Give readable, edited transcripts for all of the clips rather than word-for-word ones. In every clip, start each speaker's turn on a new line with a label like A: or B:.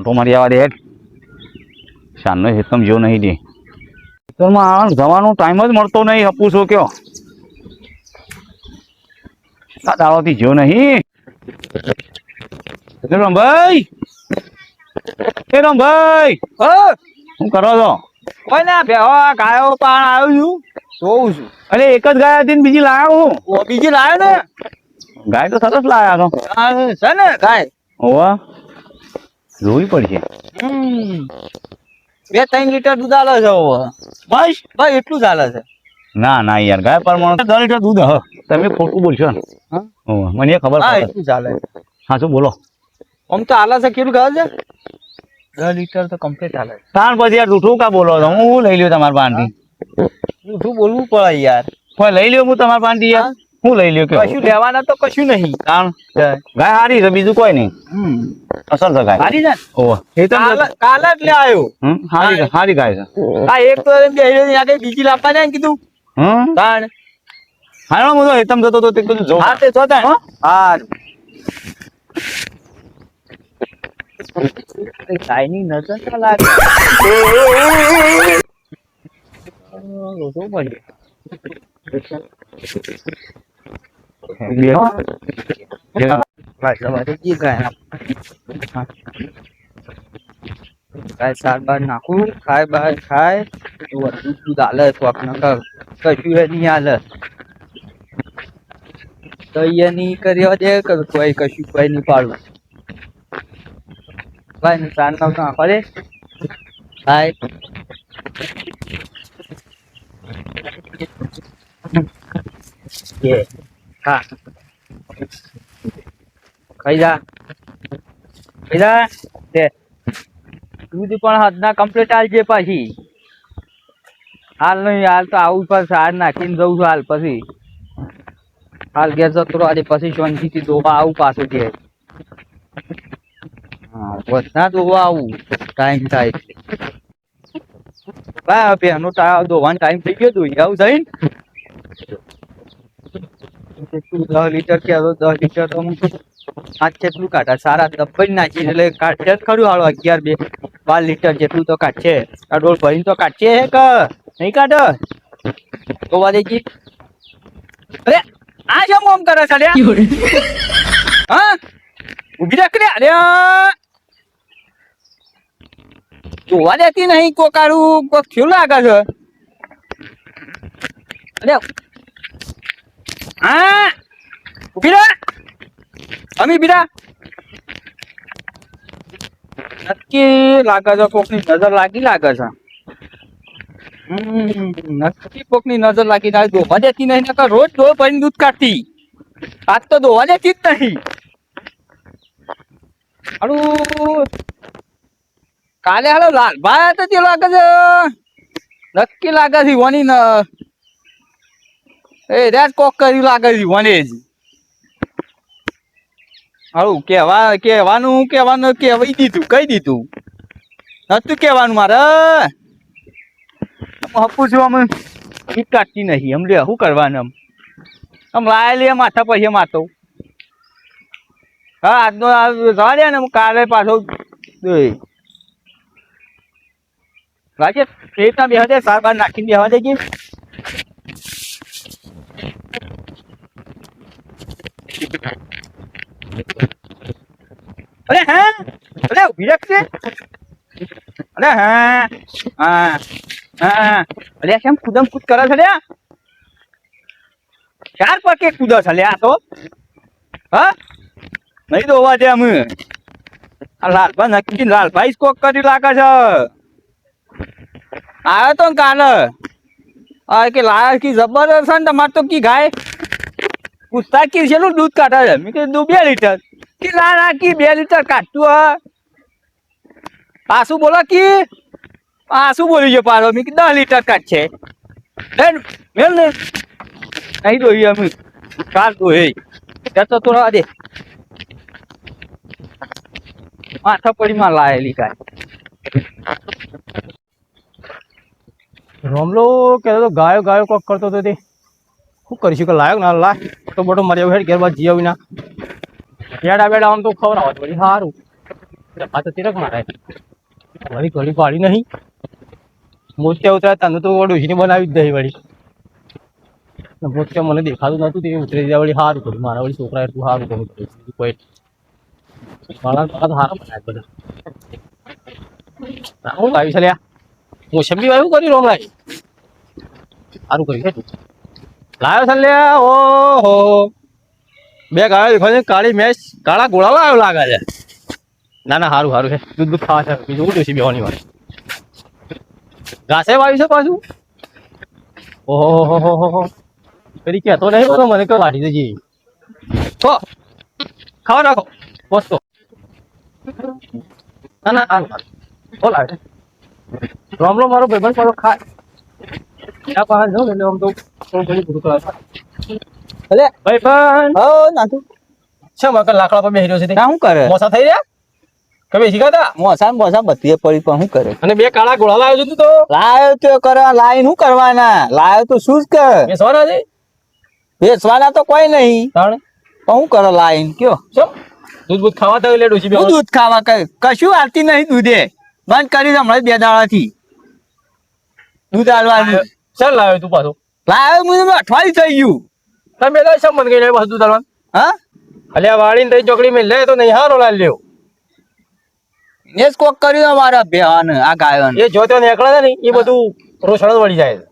A: આટો મારી આવા દે શાનનો એકદમ જેવો નહીં દે ખેતરમાં જવાનો ટાઈમ જ મળતો નહીં. હપુ છો કયો આ દાડોથી જેવો નહીં. રામભાઈ એ રામભાઈ શું કરો છો?
B: કોઈ ના ભેવા ગાયો પાણ આવ્યું છું જોઉં છું.
A: અરે એક જ ગાય હતી ને બીજી લાવ્યો હું.
B: બીજી લાવ્યો ને
A: ગાય તો સરસ લાવ્યા તો
B: છે ને ગાય
A: હોવા જોવી પડશે.
B: 2-3 લીટર દૂધ આલે છે બસ બસ એટલું જ આલે છે.
A: ના ના યાર ગાય પ્રમાણે 10 લીટર દૂધ હ તમે ખોટું બોલશો ને. મને એ ખબર પડે
B: એટલું ચાલે.
A: હા શું બોલો
B: આમ તો આલે છે કેટલું ખબર છે 10 લીટર તો કમ્પ્લીટ આલે.
A: તાણ પછી યાર જૂઠું કા બોલો છો? હું લઈ લ્યો તમારા પાનથી.
B: જૂઠું બોલવું પડે યાર.
A: કોઈ લઈ લ્યો હું તમારા પાનથી યાર. હું લઈ લ્યો કે
B: કશું લેવાના તો કશું નહીં.
A: તાણ ગાય હારી છે બીજું કોઈ નહીં. અસર છે ગાય
B: હારી છે ને
A: ઓહ એ તો
B: કાલે જ લે આવ્યો.
A: હારી હારી ગાય છે.
B: આ એક તો આગળ બીજી લાવવા જાય કીધું તાણ
A: હાલો હું તો હેતમ જતો તો તે બધું જો
B: હા તે જો તાણ હા ગાયની નજર ના લાગે. સાર બાર નાખું ખાય બાર ખાય દૂધ હાલે કોક ન કશું એ નહીં હાલે તો એ નહીં કર્યો દે કોઈ કશું કોઈ નહીં પાડવું ભાઈ ને સાર નાખ નાખો દે ખાય હા ખાઈ જા તે દૂધ પણ હદના કમ્પ્લીટ આલજે પાછી. હાલ નહીં હાલ તો આવું પર સાર નાખીને જઉં છું હાલ પછી હાલ ઘેર જતો આજે પછી શાંતિથી દોવા આવું પાછું ઘેર. હા વધના દોવા આવું ટાઈમ થાય ભાઈ પેનો દોવાનો ટાઈમ થઈ ગયો તું આવું થઈને 10 લીટર કે 10 લીટર તો આ કેટલું કાઢા સારા દબ્બઈ નાખી એટલે કાઢશે જ ખરું હાલો 11-12 લીટર જેટલું તો કાઢશે. આ ડોલ ભરીને તો કાઢશે હે કે નહીં કાઢ તો વાદેજી. અરે આ જેમ ઓમ કરે છે હા ઉભી રાખ રે. અરે જોવા દેતી નહીં કોકારું કોક થયું લાગે છે. અરે હા ઉભી રે અમી બીરા નક્કી લાગે છે કોકની નજર લાગી લાગે છે. નક્કી કોકની નજર લાગી ના દોવા દેતી નહીં નકર રોજ દો ભરીને દૂધ કાઢતી. આજ તો દોવા દેતી જ નહીં. હાલું કાલે હાલો લાલભાઈ તો તે લાગે છે નક્કી લાગે છે વની એ રેજ કોક કર્યું લાગે છે વને જ. હારું કહેવાનું કહેવાય દીધું કહી દીધું નતું કહેવાનું મારે. હપું છું અમે ઈટ કાઢતી નહીં એમ લે શું કરવાનું આમ લાયા લે માથા પછી માથો. હા આજનો જવા દે ને કાલે પાછો રાજે પેટના બેહવા દે સાર બાર નાખીને બેહવા દે કે અરે હા અરે ઉભી રાખશે. અરે હા હા હા અરે કેમ કુદમ કૂદ કરે છે લ્યા ચાર પર કે કૂદો છે લ્યા તો હા નહીં દોવા દે અમે. આ લાલભાઈ નક્કી લાલભાઈ કોક કરી લાગે છે. આવ્યો તો ને કાલે કે લાયા કી જબરદસ્ત છે ને તમારે તો કી ગાય પૂછતા કી છેલ્લું દૂધ કાઢે છે. મેં કીધું 2 લીટર કી ના કી 2 લીટર કાઢતું હ પાછું બોલો કી પાછું બોલી ગયો પાછો. મેં કીધું 10 લીટર કાઢશે મેલ ને નહીં દોઈએ અમે કાઢ દો એ તો થોડા દે માથા પડીમાં લાયેલી ગાય.
C: રોમલો કહેતો તો ગાયો ગાયો કોક કરતો હતો તે શું કરીશું કે લાયો ના લાય તો મોટો મર્યો હેડ ઘેર બાદ જીવ ના બેડા બેડા આમ તો ખબર આવે પછી સારું આ તો તિરક મારે વળી ઘડી પાડી નહીં મોતિયા ઉતરા તને તો ડોશીને બનાવી જ દઈ વળી મોતિયા મને દેખાતું નતું તે ઉતરી જાય વળી સારું કર્યું મારા વળી છોકરા એટલું સારું કર્યું બીજું કોઈ મારા તો સારા બનાવ્યા બધા હું લાવી છે લ્યા મોસંબી વાયું કરી રોમ લાવી સારું કર્યું તું લાવ્યો છે લ્યા ઓહો બે ગાયો દેખો છે કાળી મેચ કાળા ગોળા લાવ્યો લાગે છે ના ના સારું સારું છે દૂધ ખાવા છે બીજું ઉઠ્યું છે બેવાની વાર ઘાસે વાવ્યું છે પાછું ઓહો કદી કહેતો નહીં બોલો મને કે વાઢી દેજે તો ખાવા નાખો પોસ્તો ના ના સારું સારું બોલ આવે રોમલો મારો ભાઈબંધ પાછો ખાય ત્યાં પાસે જાઉં એટલે આમ તો થોડું ઘણી પૂરું કરાવે અલે ભાઈબંધ
B: હો નાથું
C: છે મકર લાકડા પર બેહી રહ્યો છે તે
B: ના શું કરે
C: મોસા થઈ રહ્યા કે બેસી ગયા
B: મોસા બધી પડી પણ શું કરે
C: અને બે કાળા ગોળા લાવ્યો છે તું તો
B: લાયો તો કરવા લાઈન શું કરવાના લાયો તો શું જ કર
C: બેસવાના છે
B: વેચવાના તો કોઈ નહીં
C: તાણ
B: પણ શું કરો લાઈન કયો
C: ચમ દૂધ બૂધ ખાવા તો એટલે ડોસી
B: શું દૂધ ખાવા કશું આવતી નહીં દૂધે બંધ કરી દે હમણાં 2 દાડાથી દૂધ આલવાનું
C: ચાલ લાવ્યો તું પાછો
B: લાયો મને અઠવાડિયું થઈ ગયું
C: તમે તો શમ બંધ કરી પાછું દૂધ આલવાનું
B: હા
C: અલ્યા વાળીને તઈ ચોકડી મેં લે તો નહીં હારો લાલ લ્યો
B: ને જ કોક કર્યું અમારા બેહાન આ ગાયોને
C: એ જો તો નીકળે છે ને એ બધું રોષણ વળી જાય છે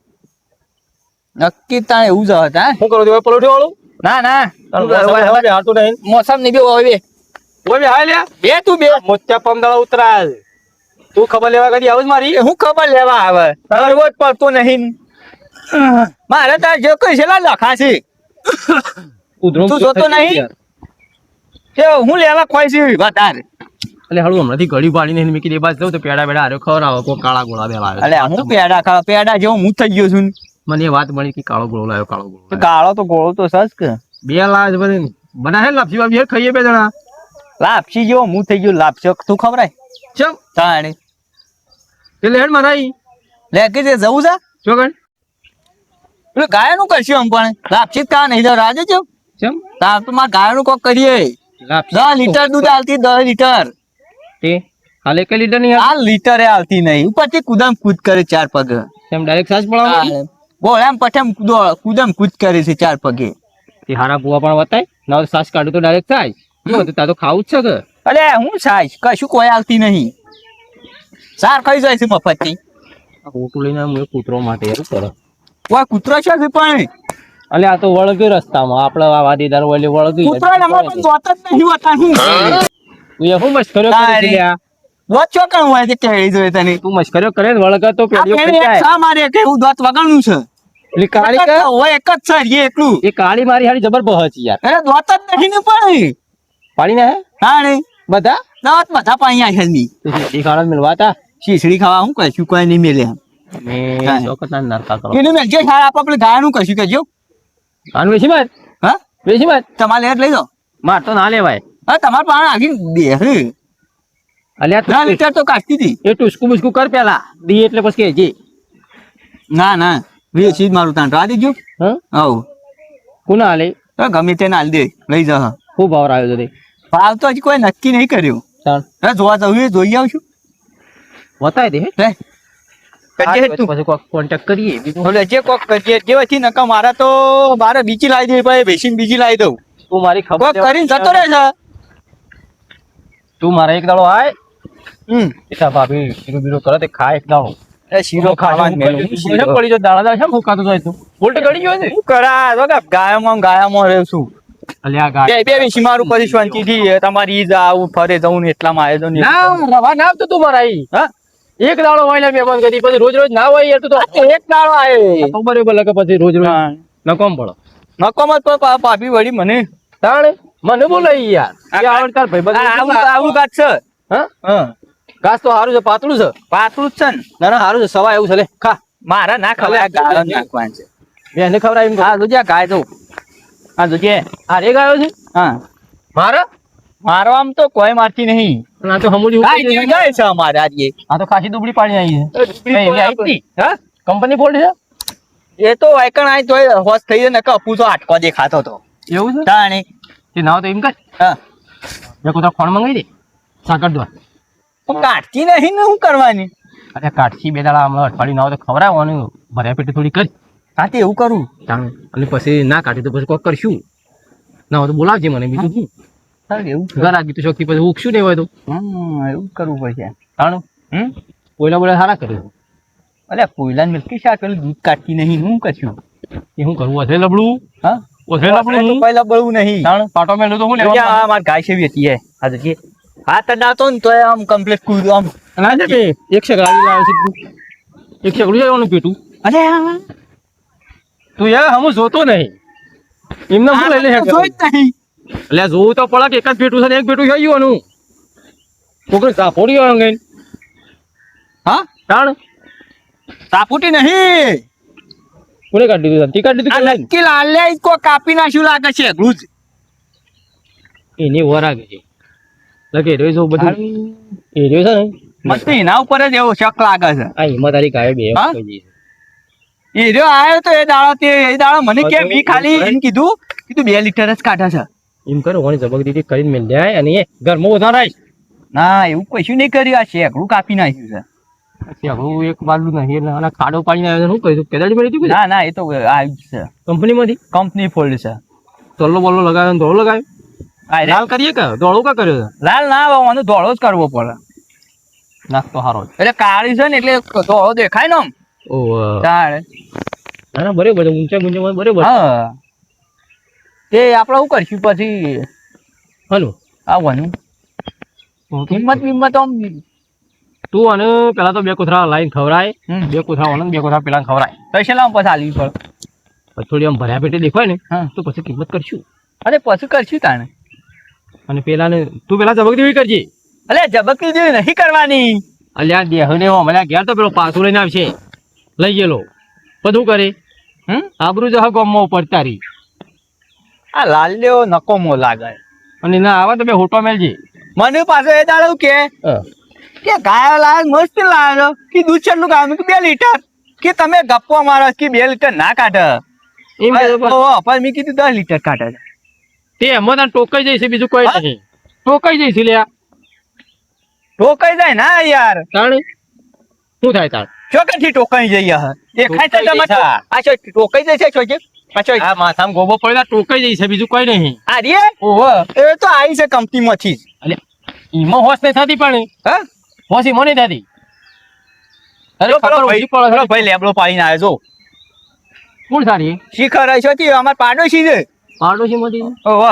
B: નક્કી તાણે એવું જ હતા
C: શું કરું તું પલોઠી વાળું
B: ના ના
C: હારતું નહીં
B: મોસમ ની બે હવે
C: ઓય બે હાય લ્યા
B: બે તું બે
C: મોત્યા પમદાળા ઉતરાય તું ખબર લેવા કદી આવું જ મારી
B: હું ખબર લેવા આવે રોજ પડતો નહીં મારે તાર જે કઈ છે લખા છે
C: ઉધરું
B: તું જોતો નહીં કે હું લેવા કોઈ છે વધારે
C: એટલે હાલું હમણાંથી ઘડી પાડીને મેં કીધું એ બાજુ જવું તો પેડા પેડા હારે ખવડાવો કોઈ કાળા ગોળા બે લાવે
B: અલે હું પેડા ખાવા પેડા જેવો હું થઈ ગયો છું
C: મને એ વાત મળી કે કાળો ગોળો લાવ્યો કાળો ગોળો લાવ્યો.
B: કાળો તો ગોળો તો સસ કે
C: બે લાવે છે બધી બનાવે ને લાપસી બાપસી ખાઈએ બે જણા
B: લાપસી જેવો હું થઈ ગયો લાપસી તું ખબરાય
C: ચમ
B: તાણે
C: એટલે હેડ મારાઈ
B: લે કે જે જવું છે
C: ચોકડ
B: પેલું ગાયનું કરશું આમ પણ લાપસી કા નહીં તો રાજે છો
C: ચમ
B: તાર તો મારે ગાયનું કોક કરીએ
C: લાપસી
B: 10 લીટર દૂધ આલતી 10 લીટર
C: તે હાલે કે લીટર નહીં
B: આ લીટરે આલતી નહીં ઉપરથી કુદમ કૂદ કરે 4 પગ
C: એમ ડાયરેક્ટ સાસ પડાવવા
B: ગોળામ પઠેમ કુદમ કૂદ કરે છે 4 પગે
C: તે હારા બુવા પણ વતાય ના તો સાસ કાઢું તો ડાયરેક્ટ થાય શું હતું તાર તો ખાવું જ છે કે
B: અરે હું સાઈશ કશું કોઈ આલતી નહીં સાર ખાઈ જાય છે મફતની
C: ખોટું લઈને હું એક કૂતરો માટે એવું કરો
B: કોઈ કૂતરો છે કે પણ
C: અલે આ તો વળગ્યું રસ્તામાં આપણે આ વાદીદાર વળી વળગ્યું
B: કૂતરો નંબર પણ જોત જ નહીં હોતા હું
C: તું એ શું મસ્કર્યો કરે છે લ્યા?
B: દોત ચોકણ હોય છે કેળી જોઈએ તને
C: તું મસ્કર્યો કરે ને વળગા તો
B: આ
C: પેલીઓ
B: પેલી એક
C: ખેંચાય.
B: શા મારે કે હું દોત વગાડનું છે
C: પેલી કાળી
B: એક જ
C: કે
B: હોય એક જ છે એ એકલું
C: એ કાળી મારી હારી જબર બહચી યાર
B: અરે દોત જ નહીં ને પણ
C: પાડી ને હે
B: હા ને
C: બધા
B: દોત બધા પાણી આયા છે
C: એ ખાડા મિલવાતા
B: શીસડી ખાવા હું કશું કોઈ નહીં મેલે
C: મે ચોકત ના નરકા કરો
B: એને મેલ જે સાર આપણે ગાયનું કશું કહેજો
C: આનું વેચી માર
B: હા
C: વેચી માર
B: તમારે લેટ લઈ જાઓ
C: માર તો ના લેવાય
B: હા તમારે પાણી આગી બે
C: અલ્યા
B: 10 લીટર તો કાઢતી હતી
C: એ ટુસકું બુસકું કર પેલા દી એટલે પછી કહેજે
B: ના ના વેચી જ મારું તાન રા દેજો
C: હા
B: આવ
C: કોના હાલે
B: ગમે તે નાલ દે લઈ જા
C: ખૂબ ભાવ આવ્યો છે તે
B: ભાવ તો હજી કોઈ નક્કી નહીં કર્યું
C: ચાલ
B: હવે જોવા જવું એ જોઈ આવશું
C: બતાય દે
B: લે કજે તું
C: પછી કોક કોન્ટેક્ટ કરીએ બીજું
B: બોલે જે કોક કજે જેવાથી નકા મારા તો મારે બીજી લાવી દે ભાઈ બેસીને બીજી લાવી દઉં
C: તું મારી ખબર
B: કોક કરીને જતો રહે છે
C: તું મારા એક દાડો આય
B: હમ
C: એટા ભાભી શીરો બીરો કરે તે ખાય એક દાડો
B: એ શીરો ખાવાનું મેલું
C: શીરો પડી જો દાડા દાડા શેમ હુકાતો જાય તું બોલ્ટ ગળી ગયો છે
B: શું કરા તો કે ગાયામાં રહું છું
C: અલ્યા ગાય
B: બે બેસી મારું પછી શાંતિથી તમારી ઈદ આવું ફરે જવું ને એટલામાં આવ્યો ને
C: ના રવા ના આવતો તું મારા ઈ
B: હા
C: એક દાડો હોય ને મહેમાન કરી પછી રોજ રોજ ના હોય યાર તું તો
B: એક દાડો આવે
C: તો બરોબર લગે પછી રોજ રોજ નકોમ પડો
B: નકોમ જ તો ભાભી વળી મને
C: તાણે મને બોલાઈ યાર કે આવડ તાર ભાઈબંધ
B: આવું કાચ છે
C: હા
B: હા
C: ઘાસ તો સારું છે પાતળું છે
B: પાતળું જ છે ને
C: ના ના સારું છે સવા એવું છે લે ખા
B: મારા ના ખવાય ગાયો નાખવાનું છે
C: મેં એને ખવડાવી
B: હા જોજે આ ગાય દઉં હા જોજે
C: આ રે ગાયો છે
B: હા
C: મારા
B: મારવામાં તો કોઈ મારતી નહીં
C: આ તો હમુજી
B: ગાય જેવી ગાય છે અમારે આજે
C: આ તો ખાસી દુબળી પાડી આવી છે
B: એવી આવી
C: હા કંપની ફોલ્ડ છે
B: એ તો વાયકણ આય તોય હોશ થઈ જાય ને કપુ તો આટકો દેખાતો તો
C: એવું છે
B: તાણે
C: તે નાવ તો એમ કર
B: હા
C: મેં કોઈ ફોન મંગાવી દે સાકર દો
B: પણ કાઢતી નહીં ને શું કરવાની?
C: અરે કાઢી બે દાડા હમણાં અઠવાડિયું ના હોય તો ખવડાવવાનું ભર્યા પેટે થોડી કરી
B: હા તે એવું કરું.
C: અને પછી ના કાઢી તો પછી કોક કરશું ના હોય તો બોલાવજે મને બીજું શું
B: સારું એવું
C: ઘર આગી તો શોખથી પછી ઉગશું નહીં હોય તો
B: એવું કરવું પડશે.
C: તાણું
B: હમ
C: પોયલા બોલા સારા કર્યું
B: અલ્યા કોયલા મિલ્કી શાક પેલું દૂધ કાઢતી નહીં શું કરશું?
C: એ શું કરવું વધે લબડું
B: હા
C: વધે લબડું હું
B: પહેલા બળવું નહીં.
C: તાણ પાટો મેલું તો હું
B: જોજે,
C: લેવા
B: આ મારી ગાય સેવી હતી આ જોજે. હાથ અડાતો ને તોય આમ કમ્પ્લીટ કૂદ આમ.
C: ના છે એક સગડાવી લાવે છે તું એક સગડું જવાનું પેટું
B: અરે
C: તું યાર હમું જોતો નહીં એમને શું લઈ લે
B: જોઈ જ નહીં.
C: એટલે જોવું તો પડે કે એક જ પેટું છે ને એક પેટું થઈ ગયું છોકરી સાપોડી અંગે
B: હા
C: તાણ
B: સાપુટી નહીં.
C: કોને કાઢી દીધું તી કાઢી
B: આ
C: દીધું
B: નક્કી લાલે કો કાપી નાખ્યું લાગે છે એટલું જ.
C: એની વર આગે છે લગે રહ્યો છો બધું એ રહ્યો છે ને
B: મસ્ત એના ઉપર જ એવો શક લાગે છે.
C: આ હિંમત તારી ગાય બે
B: હા?
C: કહી દઈશ
B: એ રહ્યો આવ્યો તો એ દાડો મને કે મી ખાલી એમ કીધું 2 લીટર જ કાઢે છે.
C: એમ કરો કોની જબક દીધી કરીને મેલ જાય અને એ ઘરમાં ઉધા રાખ
B: ના એવું કશું નહીં કર્યું. આ શેકડું કાપી નાખ્યું છે.
C: હું એક બાજુ નહીં એટલે આના ખાડો પાડીને આવ્યો શું કહ્યું કેદાડી મળી હતી
B: ના ના એ તો આવ્યું જ છે.
C: કંપનીમાંથી
B: કંપની ફોલ્ડ છે.
C: તલ્લો બલ્લો લગાવ્યો ધોળો લગાવ્યો
B: આ રે.
C: લાલ કરીએ કે ધોળો કા કર્યો છે
B: લાલ ના આવે મને ધોળો જ કરવો પડે.
C: નાખતો હારો
B: એટલે કાળી છે ને એટલે ધોળો દેખાય ને આમ.
C: ઓ
B: તારે
C: ના ના બરાબર ઊંચા ગુંચા બરાબર
B: હા તે આપણે શું કરશું પછી
C: હલો
B: આવવાનું કિંમત વિંમત આમ.
C: તું અને પેલા તો બે કોથળા લાઈન ખવરાય
B: હમ.
C: બે કોથળા ઓને બે કોથળા પેલા ખવરાય
B: પૈસા લાવ પછી આલવી પડે.
C: પછી થોડી આમ ભર્યા પેટે દેખાય ને
B: હા
C: તો પછી કિંમત કરશું
B: અરે પછી કરશું તાણે.
C: અને પેલાને તું પેલા જબક દેવી કરજે
B: અલે જબકરી જેવી નહીં કરવાની.
C: અલ્યા દેહને હમણાં ઘેર તો પેલો પાછું લઈને આવશે લઈ ગયેલો બધું કરે આબરૂ જ ગામમાં ઉપર તારી
B: આ લાલ્યો નકોમો લાગે.
C: અને ના આવે તો બે હોટો મેલજે
B: મને પાછો એ દાડો કે ગાયો લાવે મસ્ત લાવ્યો કે દૂધ કેટલું કામ કે 2 લીટર કે તમે ગપ્પો મારો કે 2 લીટર ના કાઢે.
C: એમ કહેતો પણ
B: પણ મેં કીધું 10 લીટર કાઢે છે.
C: તે એમાં તને ટોકાઈ જઈશે બીજું કોઈ નહીં ટોકાઈ જઈશે લ્યા
B: ટોકાઈ જાય ના યાર.
C: તાણ શું થાય તાણ
B: ચોકથી ટોકાઈ જઈએ હે. દેખાય છે
C: ટોકાઈ
B: તમે
C: જઈશા.
B: આ છો ટોકાઈ જશે છો પાછો
C: આ માથામાં ગોબો પડેલા ટોકાઈ જઈશે બીજું કોઈ નહીં
B: આ રે ઓહો એ તો આવી છે કંપનીમાંથી જ.
C: એટલે ઈમાં હોશ નહીં થતી પણ
B: હા
C: હોશ ઈમાં નહીં થતી અરે
B: જો પેલો
C: ખબર
B: ભાઈ
C: ઓછી પડે
B: પેલો ભાઈ લેબડો પાડીને આવ્યો જો.
C: કોણ સારી
B: શિખર હશો થી અમાર પાડોશી છે.
C: પાડોશી માંથી
B: ઓહો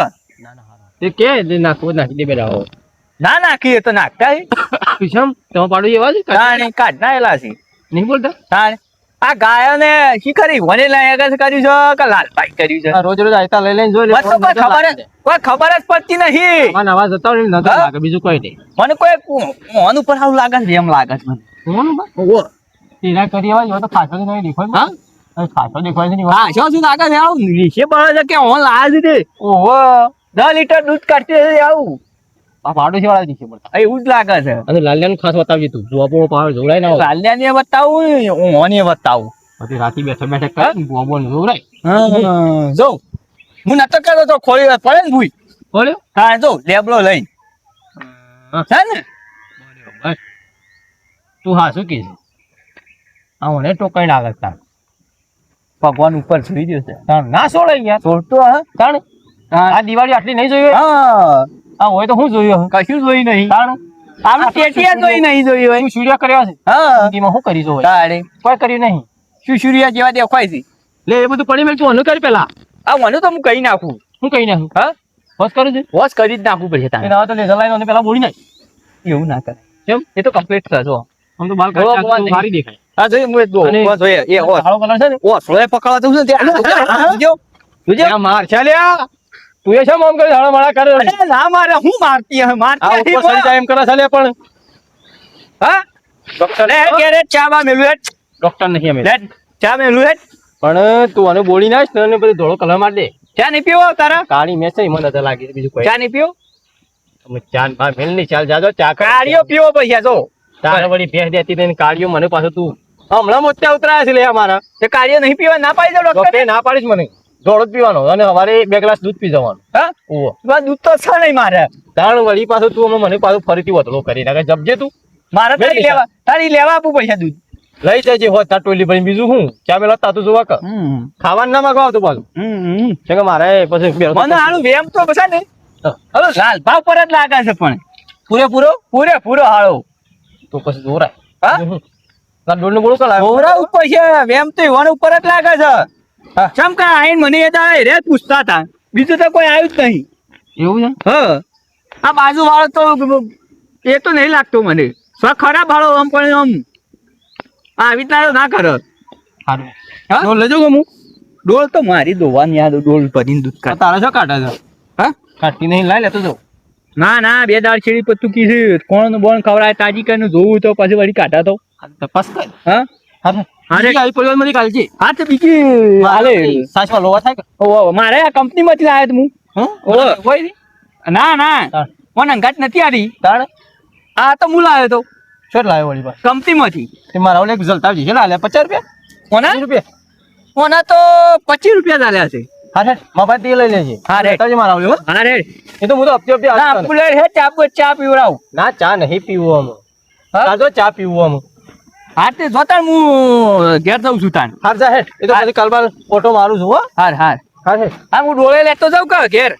C: તે કે નાખવો નાખી દે બેડા હો
B: ના નાખીએ તો નાખતા હે.
C: શમ તમે પાડોશી એવા છે
B: તાણે કાઢ નાયેલા છે.
C: નહીં બોલતા
B: તાણે આ ગાયોને શિખરી વને લાયક કર્યું છે કે લાલભાઈ કર્યું છે.
C: આ રોજ રોજ આયતા લઈ લઈને જોઈ લે
B: મને તો કોઈ ખબર જ પડતી નહીં.
C: આ નવા જતા હોય ને નજર લાગે બીજું કોઈ નહીં
B: મને કોઈ મોન ઉપર આવું લાગે છે એમ લાગે છે મને.
C: કોણ બા
B: ઓહો
C: તેરા કરી આવા જો તો ખાસો નહીં દેખાય
B: હા?
C: હા ખાસો દેખાય છે નહીં
B: હા શું લાગે છે આવું નીચે પડે છે કે ઓન લાગે છે. ઓહો 10 લીટર દૂધ કાઢતી હશે આવું.
C: આ પાડોશી વાળા દેખે પડતા
B: એવું જ લાગે છે.
C: અને લાલિયાનું ખાસ બતાવજે તું બોબો પાવર જોડાય ના હોય
B: લાલ્યાને બતાવું ઓને બતાવું.
C: પછી રાતી બેઠા બેઠા કરે બોબો ને જોડાય
B: જો હું નતો કરતો તો ખોલી પડે ને ભૂઈ.
C: બોલ્યો
B: હા જો લેબડો લઈ છે ને.
C: બસ તું હા શું કીધું આ મને ટોકાઈ લાગે તાર
B: ભગવાન ઉપર છોડી દે છે.
C: તાર ના છોડાય યાર
B: છોડતો હા
C: તાણ આ દિવાળી આટલી નહીં જોયું હોય?
B: હા
C: આ હોય તો હું જોયું હે?
B: કશું જોઈ નહીં.
C: તાણ
B: આમ ટેટિયા જોઈ નહીં જોઈ હોય.
C: તું સૂર્ય કર્યો છે
B: હા
C: જિંદગીમાં શું કરી જોય
B: તારે
C: કોઈ કર્યું નહીં
B: શુશુરિયા જેવા દેખાય છે.
C: લે એ બધું પડી મેલ તું અનુ કરી પેલા
B: આ મને તો હું કહી નાખું.
C: હું કહી નાખું
B: હા
C: બસ કરું છું
B: વોશ કરી જ નાખવું પડશે તારે.
C: એના તો લેઝર લાઈન અને પેલા બોલી નાખ
B: એવું ના કરે.
C: કેમ
B: એ તો કમ્પ્લીટ થશે.
C: આમ તો બાલ
B: બોલો, બોલો,
C: કાઢી સારી દેખાય
B: હા જોઈએ હું દો
C: અને-
B: જોઈએ એ ઓસ
C: કાળો કલર છે ને
B: ઓસ લોહી પકડવા જવું છે ને ત્યાં જોજો જોજો.
C: ત્યાં માર છે લ્યા તું એ શા આમ કરી ધાડા માળા કરે
B: અરે ના મારે હું મારતી હે
C: આ
B: મારતી
C: ઉપર
B: નથી
C: સડી જાય એમ કરે છે લે પણ
B: હા
C: ડોક્ટર
B: લે કે ચા બા મેલું હેટ
C: ડોક્ટર નહીં અમે
B: લે ચા મેલું હેટ
C: પણ તું આને બોલી નાખ ને પછી ધોળો કલર માર દે
B: ચા નહીં પીવો તારા
C: કાળી મેચ છે મને નજર લાગી છે બીજું કોઈ
B: ચા નહીં પીવો
C: તમે ચા બા મેલ ની ચાલ જાજો ચા
B: કાળીઓ પીવો પૈસા જો
C: તારે વળી ભેંસ દેતી ને કાળીઓ મને પાછું તું હમણાં મોટા ઉતરાયા છે લે અમારા
B: તે કાળીઓ નહીં પીવા ના પાડી દો ડોક્ટર
C: ડોક્ટરે ના પાડીશ મને ધોળો જ પીવાનો અને સવારે 2 ગ્લાસ દૂધ પી જવાનું.
B: હા
C: ઓહો
B: બસ દૂધ તો છે નહીં મારે
C: તાણ વળી પાછું તું મને પાછું ફરીથી વધલો કરી નાખે જપજે તું
B: મારે
C: બે પૈસા.
B: તારી લેવા આપું પૈસા દૂધ
C: લઈ જજે હોત તાર ટોલી ભરી બીજું હું ચા પેલા તાતું જોવા કર ખાવાનું ના માંગવા આવતું પાછું છે કે મારે પછી
B: મને હાલું વેમ તો બસા ને
C: હા.
B: હવે લાલ ભાવ પર જ લાગે છે પણ પૂરેપૂરો હાળો
C: તો પછી દોરાય
B: હા?
C: બીજું હું? તાર ડોલનું ગોળું કલાય
B: ઓવરા ઉપર છે વેમ તો ઈવન ઉપર જ લાગે છે
C: હા.
B: ચમ કા આઈને મને એ દાડે રે પૂછતા હતા બીજું તો કોઈ આવ્યું જ નહીં
C: એવું છે
B: હ આ બાજુ વાળો તો એ તો નહીં લાગતો મને ખરાબ ભાડો આમ પણ આમ આવી રીતના તો ના કરે
C: સારું
B: હા?
C: ડોલ લેજો કે હું
B: ડોલ તો મારી દોવાની યાદ ડોલ ભરીને દૂધ કાઢ
C: તારા શું કાઢે છે
B: હા
C: કાઢી નહીં લાઈ લેતો જાઉં
B: ના ના 2 દાળ છેડી પત્તું કીધું કોણ બોણ ખવડાય તાજી કરીને જોવું તો પછી વળી કાઢા તો
C: તપાસ કર
B: હા
C: હા
B: અરે.
C: બીજી આવી પરિવાર માંથી કાઢજે
B: હા તો બીજી હાલે
C: સાચમાં લોવા થાય કે
B: ઓહો, મારે આ કંપનીમાંથી લાવ્યો હું
C: હં?
B: ઓહો.
C: હોય નહીં?
B: ના ના
C: તાણ.
B: મને અંગાત નથી આવી
C: તાણ
B: આ તો હું લાવ્યો તો
C: શું લાવ્યો વળી પાછો?
B: કંપનીમાંથી
C: તે મારા ઓલે એક જલતાવજી છે ને આલ્યા 50 રૂપિયા
B: કોના
C: 20 રૂપિયા
B: કોના તો 25 રૂપિયા ચાલ્યા છે
C: હા છે મારા તે લઈ લેજે
B: હા, રે.
C: જલતાવજી મારા ઓલે હો.
B: હા રે
C: એ તો હું તો હપ્તે હપ્તે
B: ના
C: આપતો ને.
B: પુલેર હે ચા પીવડાવું
C: ના ચા નહીં પીવું આમ
B: હા?
C: તાર જો ચા પીવું આમ
B: હા તે જોતા હું ઘેર જઉં છું તાન
C: હાર જા હેડ એ તો
B: હા.
C: પછી કાલબાલ ઓટો મારું છું હો
B: હાર હાર
C: હા છે
B: હા હું ડોળે લેતો જાઉં કે ઘેર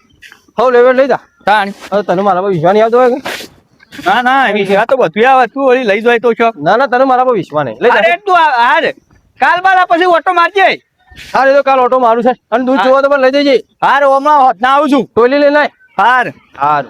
C: હવ લેવે લઈ જા
B: તાણ
C: હવે તને મારા પર વિશ્વાસ નહીં આવતો હોય કે?
B: ના ના આ તો બધું આવે તું વળી લઈ જાય તો શોખ
C: ના ના તને મારા પર વિશ્વાસ નહીં લઈ જા
B: અરે તું હાર કાલ બાર પછી ઓટો મારજે
C: હાર એ તો કાલ ઓટો મારું છે અને દૂધ
B: હા.
C: જોવો તો પણ લઈ જજે
B: હાર હમણાં હોતના આવું છું
C: ટોલી લઈ લાય
B: હાર
C: હાર